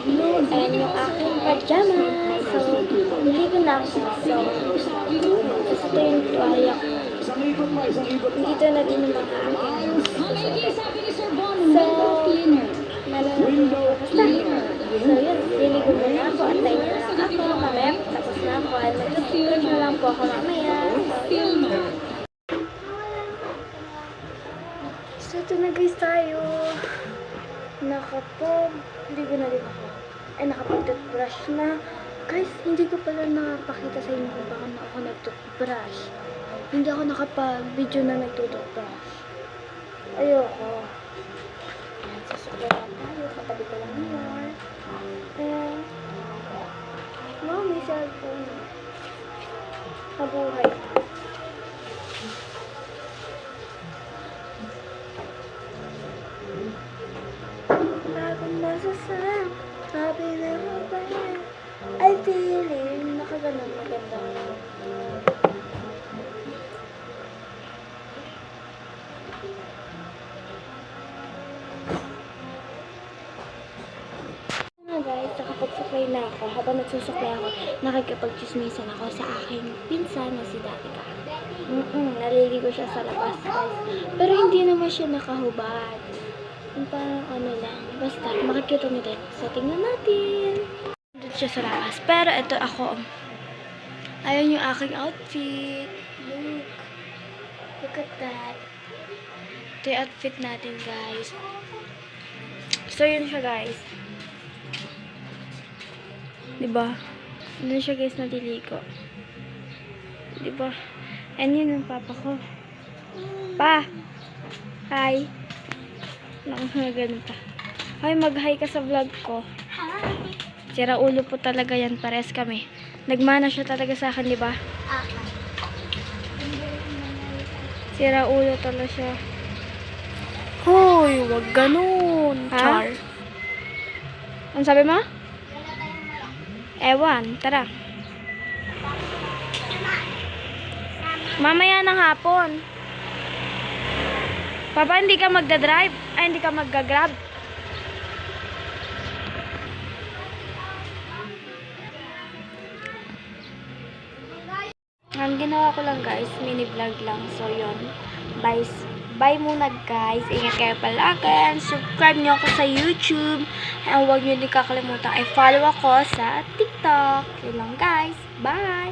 blue and yung aking pajama. So, niligo na ako. So, ito yung tuwalya ko. Dito na din yung mga aking. So, nalalago ako. Basta. So, yun. Niligo mo na ako. Antay na lang ako. Mamaya, tapos na ako. At mag-toothbrush na lang po ako mamaya. So, yun. So, ito na guys tayo. Ligo na din ako. Ay, nakapag-toothbrush na. Guys, hindi ko pala nakapakita sa inyo kung paano ako nag-toothbrush. Hindi ako nakapag-video na nag-toothbrush. Ayoko. Ayan, sasukla lang tayo. Katabi ko lang yun. Ayan. Wow, may cellphone. Mabuhay. Sabi na mabaya, I feel it. Nakaganon, maganda. Guys, nakapagsuklay na ako. Habang nagsusuklay ako, nakikipag-chismisan ako sa aking pinsan na si Danica. Naliligo siya sa labas, guys. Pero hindi naman siya nakahubad. Yung parang ano lang. Basta, makikita nyo din. So, tingnan natin. Doon siya sa labas. Pero ito ako. Ayun yung aking outfit. Look. Look at that. Ito yung outfit natin, guys. So, yun siya, guys. Diba? Doon siya, guys, naliligo. Diba? And yun yung papa ko. Pa! Hi! Ganun pa. Ay, mag-hi ka sa vlog ko. Sira ulo po talaga yan. Pares kami. Nagmana siya talaga sa akin, di ba? Sira ulo talaga siya. Hoy, wag ganun. Ha? Ano sabi mo? Ewan, tara. Mamaya ng hapon. Papa, hindi ka magdadrive? Ay, hindi ka magga-grab? Ang ginawa ko lang guys, mini vlog lang. So, yun. Bye muna guys. Ingat kayo palagi. Subscribe nyo ako sa YouTube. And huwag nyo din kakalimutan i-follow ako sa TikTok. Yun lang guys. Bye!